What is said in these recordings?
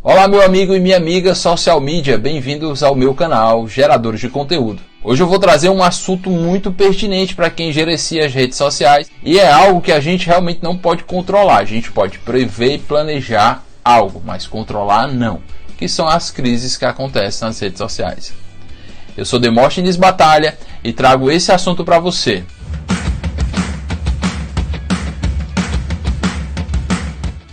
Olá meu amigo e minha amiga social media, bem-vindos ao meu canal Geradores de Conteúdo. Hoje eu vou trazer um assunto muito pertinente para quem gerencia as redes sociais e é algo que a gente realmente não pode controlar. A gente pode prever e planejar algo, mas controlar não, que são as crises que acontecem nas redes sociais. Eu sou Demóstenes Batalha e trago esse assunto para você.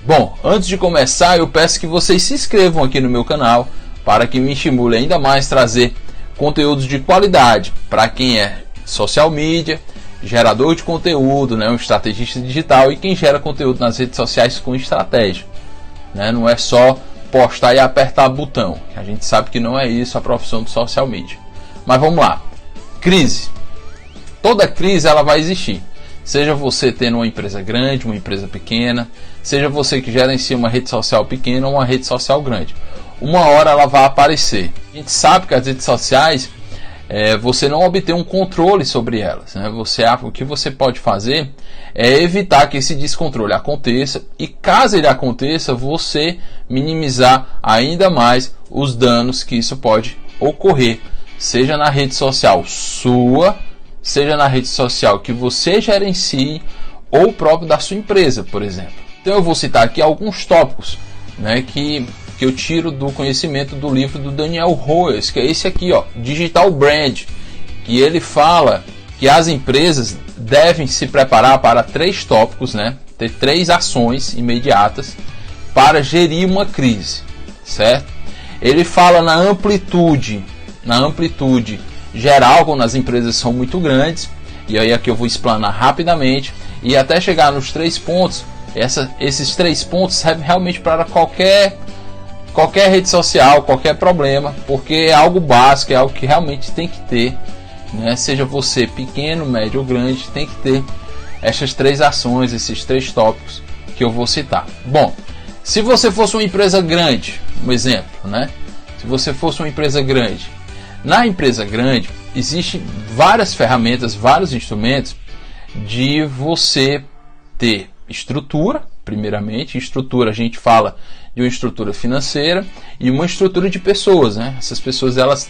Bom, antes de começar, eu peço que vocês se inscrevam aqui no meu canal para que me estimule ainda mais trazer conteúdos de qualidade para quem é social media, gerador de conteúdo, um estrategista digital e quem gera conteúdo nas redes sociais com estratégia. Não é só postar e apertar botão, que a gente sabe que não é isso a profissão do social media. Mas vamos lá. Crise. Toda crise ela vai existir. Seja você tendo uma empresa grande, uma empresa pequena, seja você que gerencia uma rede social pequena ou uma rede social grande. Uma hora ela vai aparecer. A gente sabe que as redes sociais, você não obtém um controle sobre elas. O que você pode fazer é evitar que esse descontrole aconteça e caso ele aconteça, você minimizar ainda mais os danos que isso pode ocorrer. Seja na rede social sua, seja na rede social que você gerencie ou próprio da sua empresa, por exemplo. Então eu vou citar aqui alguns tópicos que eu tiro do conhecimento do livro do Daniel Royes, que é esse aqui, Digital Brand, que ele fala que as empresas devem se preparar para 3 tópicos, ter 3 ações imediatas para gerir uma crise, certo? Ele fala na amplitude geral, quando as empresas são muito grandes, e aí aqui eu vou explanar rapidamente, e até chegar nos 3 pontos, esses 3 pontos servem realmente para qualquer rede social, qualquer problema, porque é algo básico, é algo que realmente tem que ter, seja você pequeno, médio ou grande, tem que ter essas 3 ações, esses 3 tópicos que eu vou citar. Bom, se você fosse uma empresa grande, um exemplo, se você fosse uma empresa grande, na empresa grande, existem várias ferramentas, vários instrumentos de você ter estrutura, primeiramente. Estrutura, a gente fala de uma estrutura financeira e uma estrutura de pessoas. Essas pessoas elas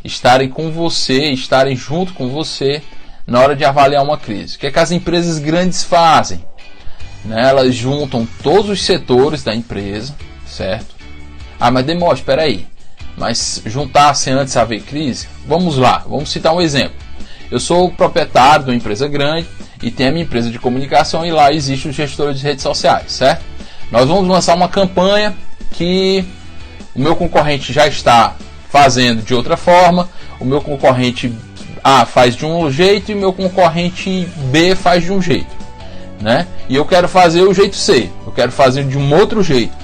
estarem com você, estarem junto com você na hora de avaliar uma crise. O que é que as empresas grandes fazem? Elas juntam todos os setores da empresa, certo? Mas Demóstenes, espera aí. Mas juntar-se antes de haver crise? Vamos lá, vamos citar um exemplo. Eu sou o proprietário de uma empresa grande e tenho a minha empresa de comunicação e lá existe o gestor de redes sociais, certo? Nós vamos lançar uma campanha que o meu concorrente já está fazendo de outra forma, o meu concorrente A faz de um jeito e o meu concorrente B faz de um jeito, E eu quero fazer o jeito C, eu quero fazer de um outro jeito.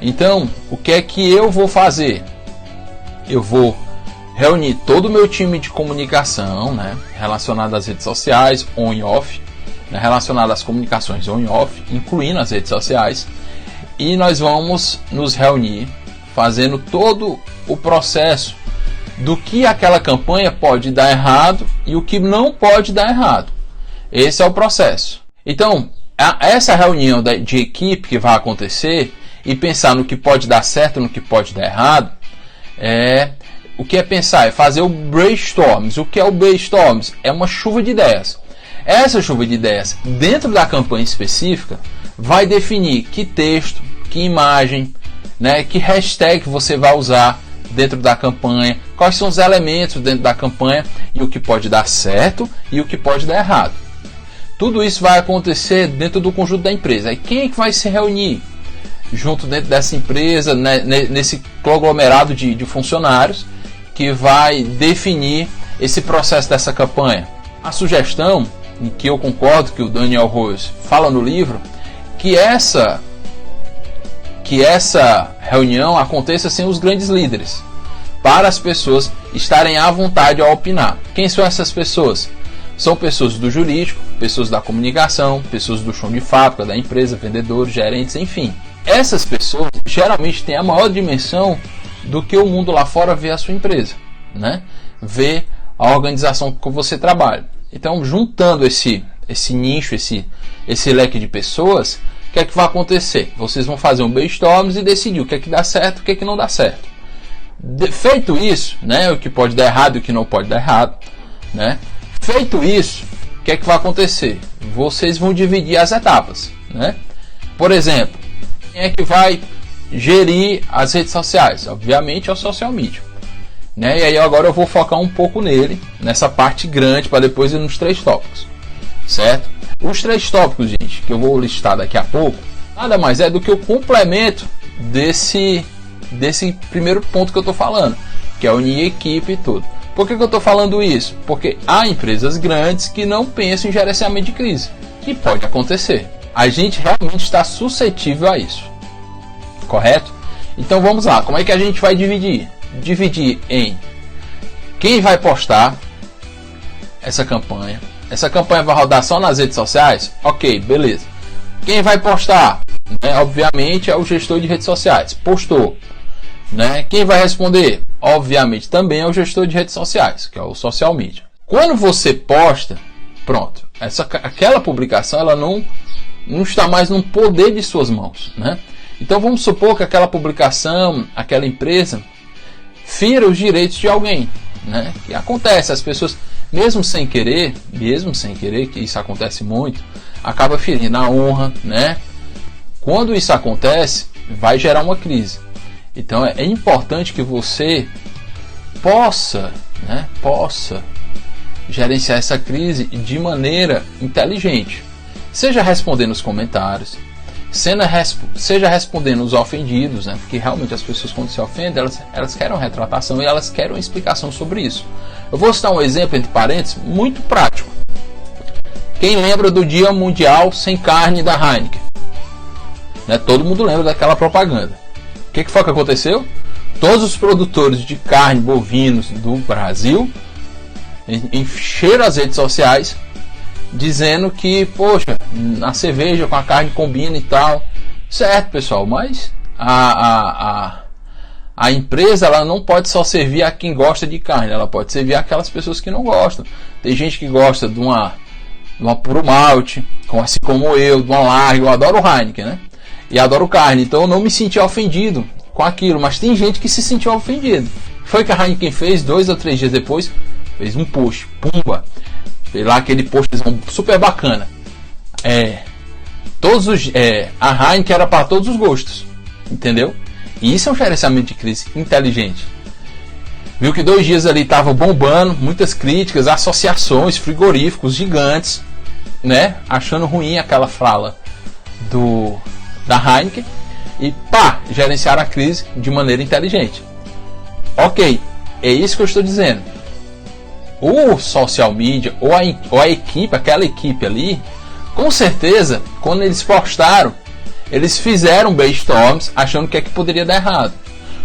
Então, o que é que eu vou fazer? Eu vou reunir todo o meu time de comunicação, relacionado às redes sociais, on e off, relacionado às comunicações on e off, incluindo as redes sociais, e nós vamos nos reunir fazendo todo o processo do que aquela campanha pode dar errado e o que não pode dar errado. Esse é o processo. Então, essa reunião de equipe que vai acontecer e pensar no que pode dar certo e no que pode dar errado, o que é pensar? É fazer o brainstorms. O que é o brainstorms? É uma chuva de ideias. Essa chuva de ideias, dentro da campanha específica, vai definir que texto, que imagem, que hashtag você vai usar dentro da campanha, quais são os elementos dentro da campanha e o que pode dar certo e o que pode dar errado. Tudo isso vai acontecer dentro do conjunto da empresa. E quem é que vai se reunir junto dentro dessa empresa, nesse conglomerado de funcionários que vai definir esse processo dessa campanha? A sugestão, em que eu concordo que o Daniel Royes fala no livro, que essa reunião aconteça sem os grandes líderes, para as pessoas estarem à vontade ao opinar. Quem são essas pessoas? São pessoas do jurídico, pessoas da comunicação, pessoas do chão de fábrica da empresa, vendedores, gerentes, enfim. Essas pessoas geralmente têm a maior dimensão do que o mundo lá fora vê a sua empresa, vê a organização que você trabalha. Então, juntando esse nicho, esse leque de pessoas, que é que vai acontecer? Vocês vão fazer um brainstorm e decidir o que é que dá certo e o que é que não dá certo. Feito isso, né, o que pode dar errado e o que não pode dar errado, né? Feito isso, o que é que vai acontecer? Vocês vão dividir as etapas, né? Por exemplo, quem é que vai gerir as redes sociais? Obviamente é o social media, né? E aí agora eu vou focar um pouco nele, nessa parte grande, para depois ir nos 3 tópicos, certo? Os 3 tópicos, gente, que eu vou listar daqui a pouco, nada mais é do que o complemento desse primeiro ponto que eu estou falando, que é unir equipe e tudo. Por que eu estou falando isso? Porque há empresas grandes que não pensam em gerenciamento de crise, que pode acontecer. A gente realmente está suscetível a isso, correto? Então vamos lá, como é que a gente vai dividir? Dividir em quem vai postar essa campanha. Essa campanha vai rodar só nas redes sociais? Ok, beleza. Quem vai postar? Né, obviamente é o gestor de redes sociais. Postou. Né? Quem vai responder? Obviamente também é o gestor de redes sociais, que é o social media. Quando você posta, pronto, aquela publicação ela não está mais no poder de suas mãos, né? Então vamos supor que aquela publicação, aquela empresa fira os direitos de alguém, né? Que acontece, as pessoas mesmo sem querer, que isso acontece muito, acaba ferindo a honra, né? Quando isso acontece, vai gerar uma crise. Então é importante que você possa gerenciar essa crise de maneira inteligente. Seja respondendo os comentários, seja respondendo os ofendidos, né? Porque realmente as pessoas quando se ofendem, elas querem uma retratação e elas querem uma explicação sobre isso. Eu vou citar um exemplo, entre parênteses, muito prático. Quem lembra do Dia Mundial Sem Carne da Heineken? Né? Todo mundo lembra daquela propaganda. O que foi que aconteceu? Todos os produtores de carne bovinos do Brasil encheram as redes sociais dizendo que, poxa, a cerveja com a carne combina e tal. Certo, pessoal, mas a empresa ela não pode só servir a quem gosta de carne, ela pode servir aquelas pessoas que não gostam. Tem gente que gosta de uma puro malte, assim como eu, de uma lager. Eu adoro o Heineken, né? E adoro carne, então eu não me senti ofendido com aquilo, mas tem gente que se sentiu ofendido. Foi que a Heineken fez 2 ou 3 dias depois, fez um post, pumba, fez lá aquele post super bacana. A Heineken era para todos os gostos, entendeu? E isso é um gerenciamento de crise inteligente. Viu que 2 dias ali estava bombando, muitas críticas, associações, frigoríficos gigantes, né? Achando ruim aquela fala da Heineken e gerenciar a crise de maneira inteligente. Ok, é isso que eu estou dizendo. O social media ou a equipe, aquela equipe ali, com certeza, quando eles postaram, eles fizeram brainstorms achando que poderia dar errado.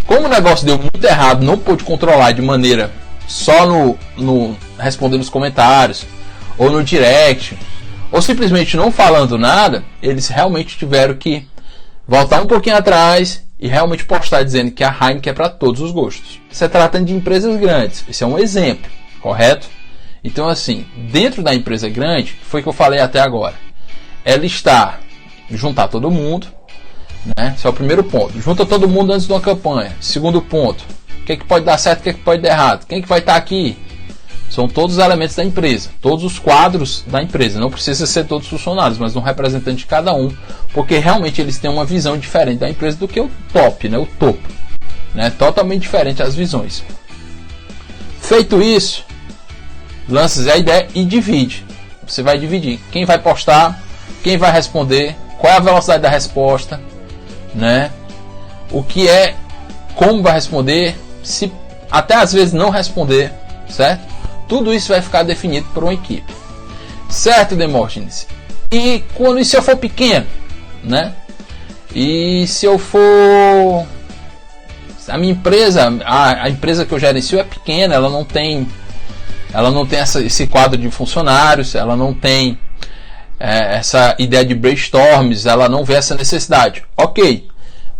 Como o negócio deu muito errado, não pôde controlar de maneira só no respondendo os comentários ou no direct, ou simplesmente não falando nada, eles realmente tiveram que voltar um pouquinho atrás e realmente postar dizendo que a Heineken é para todos os gostos. Se tratando de empresas grandes, esse é um exemplo, correto? Então assim, dentro da empresa grande, foi o que eu falei até agora, ela está juntar todo mundo, né? Esse é o primeiro ponto, junta todo mundo antes de uma campanha. Segundo ponto, o que pode dar certo, o que pode dar errado, quem que vai estar aqui? São todos os elementos da empresa, todos os quadros da empresa. Não precisa ser todos os funcionários, mas um representante de cada um, porque realmente eles têm uma visão diferente da empresa do que o top, né? O topo, né? Totalmente diferente as visões. Feito isso, lança a ideia e divide. Você vai dividir quem vai postar, quem vai responder, qual é a velocidade da resposta, né? O que é, como vai responder, se até às vezes não responder, certo? Tudo isso vai ficar definido por uma equipe, certo, Demóstenes? E se eu for pequeno, né? E se eu for, a minha empresa, a empresa que eu gerencio é pequena, ela não tem esse quadro de funcionários, ela não tem essa ideia de brainstorms, ela não vê essa necessidade. Ok,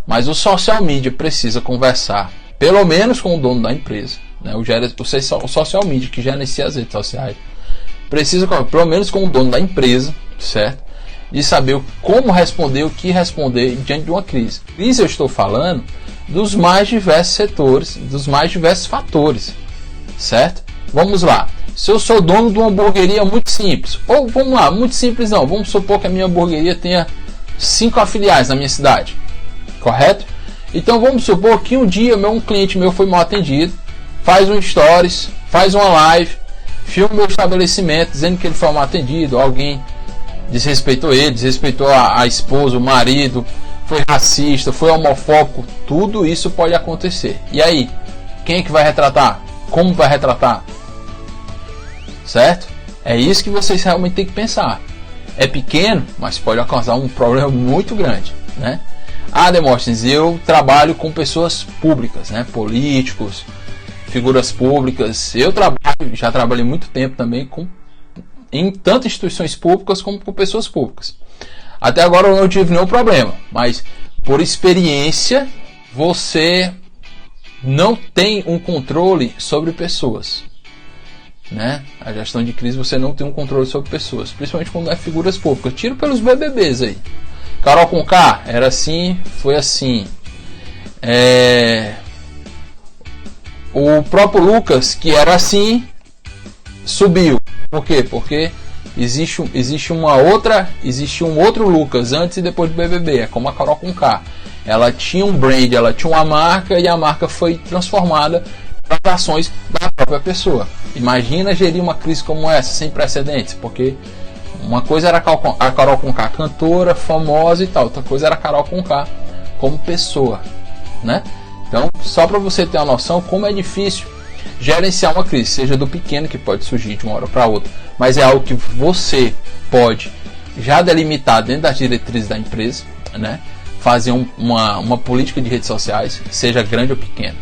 mas o social media precisa conversar, pelo menos com o dono da empresa, né? O social media que gerencia as redes sociais precisa, pelo menos com o dono da empresa, certo? de saber como responder, o que responder diante de uma crise. Crise eu estou falando dos mais diversos setores, dos mais diversos fatores, certo? Vamos lá. Se eu sou dono de uma hamburgueria muito simples, ou vamos lá, muito simples não, vamos supor que a minha hamburgueria tenha 5 afiliados na minha cidade, correto? Então vamos supor que um dia um cliente meu foi mal atendido, faz um stories, faz uma live, filma meu estabelecimento dizendo que ele foi mal atendido, alguém desrespeitou ele, desrespeitou a esposa, o marido, foi racista, foi homofóbico, tudo isso pode acontecer. E aí, quem é que vai retratar? Como vai retratar? Certo? É isso que vocês realmente têm que pensar. É pequeno, mas pode causar um problema muito grande, né? Ah, Demóstenes, eu trabalho com pessoas públicas, né? Políticos, figuras públicas. Já trabalhei muito tempo também em tanto instituições públicas como com pessoas públicas. Até agora eu não tive nenhum problema, mas por experiência você não tem um controle sobre pessoas, né? A gestão de crise você não tem um controle sobre pessoas, principalmente quando é figuras públicas. Tiro pelos BBBs aí. Carol Conká era assim, foi assim. O próprio Lucas, que era assim, subiu. Por quê? Porque existe um outro Lucas antes e depois do BBB. É como a Carol Conká. Ela tinha um brand, ela tinha uma marca e a marca foi transformada para ações da própria pessoa. Imagina gerir uma crise como essa, sem precedentes, porque uma coisa era a Carol Conká cantora, famosa e tal, outra coisa era a Carol Conká como pessoa, né? Então, só para você ter uma noção como é difícil gerenciar uma crise, seja do pequeno, que pode surgir de uma hora para outra, mas é algo que você pode já delimitar dentro das diretrizes da empresa, né? Fazer uma política de redes sociais, seja grande ou pequena.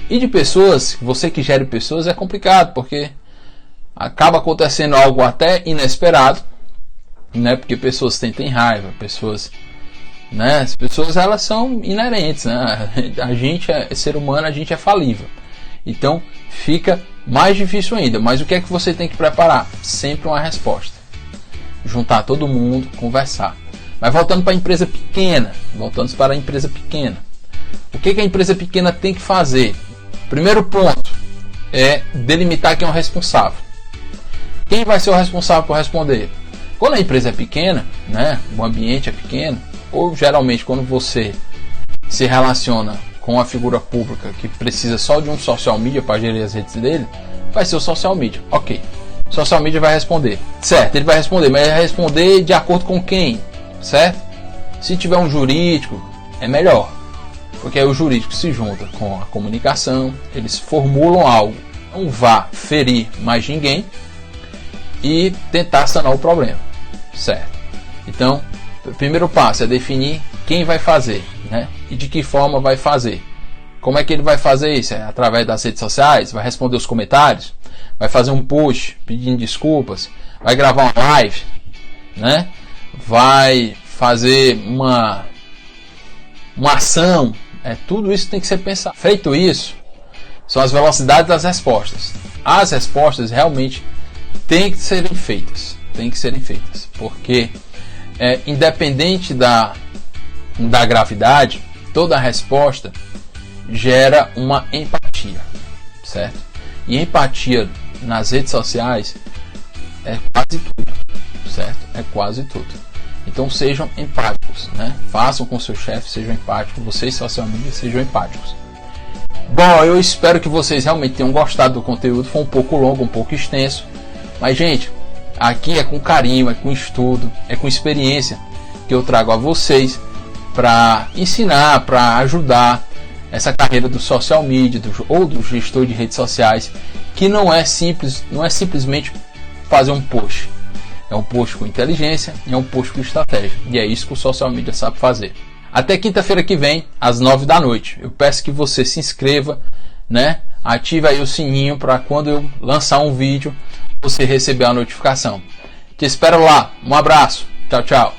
E de pessoas, você que gere pessoas é complicado, porque acaba acontecendo algo até inesperado, né? Porque pessoas sentem raiva, pessoas, né? As pessoas elas são inerentes, né? A gente é ser humano, a gente é falível. Então fica mais difícil ainda. Mas o que é que você tem que preparar? Sempre uma resposta. Juntar todo mundo, conversar. Mas voltando para a empresa pequena, o que a empresa pequena tem que fazer? Primeiro ponto é delimitar quem é o responsável. Quem vai ser o responsável por responder? Quando a empresa é pequena, né, o ambiente é pequeno, ou geralmente quando você se relaciona com uma figura pública que precisa só de um social media para gerir as redes dele, vai ser o social media. Ok, o social media vai responder. Certo, ele vai responder, mas ele vai responder de acordo com quem? Certo? Se tiver um jurídico, é melhor. Porque aí o jurídico se junta com a comunicação, eles formulam algo, não vá ferir mais ninguém e tentar sanar o problema, certo? Então, o primeiro passo é definir quem vai fazer, né? E de que forma vai fazer. Como é que ele vai fazer isso? É através das redes sociais? Vai responder os comentários? Vai fazer um post pedindo desculpas? Vai gravar uma live, né? Vai fazer uma ação? Tudo isso tem que ser pensado. Feito isso, são as velocidades das respostas. As respostas realmente têm que serem feitas. Porque independente da gravidade, toda resposta gera uma empatia, certo? E empatia nas redes sociais é quase tudo, certo? É quase tudo. Então sejam empáticos, né? Façam com seu chefe, sejam empáticos, vocês socialmente sejam empáticos. Bom, eu espero que vocês realmente tenham gostado do conteúdo. Foi um pouco longo, um pouco extenso, mas gente, aqui é com carinho, é com estudo, é com experiência que eu trago a vocês para ensinar, para ajudar essa carreira do social media ou do gestor de redes sociais, que não é simplesmente fazer um post. É um post com inteligência e é um post com estratégia. E é isso que o social media sabe fazer. Até quinta-feira que vem, às 9 da noite. Eu peço que você se inscreva, né? Ative aí o sininho para quando eu lançar um vídeo, você receber a notificação. Te espero lá. Um abraço. Tchau, tchau.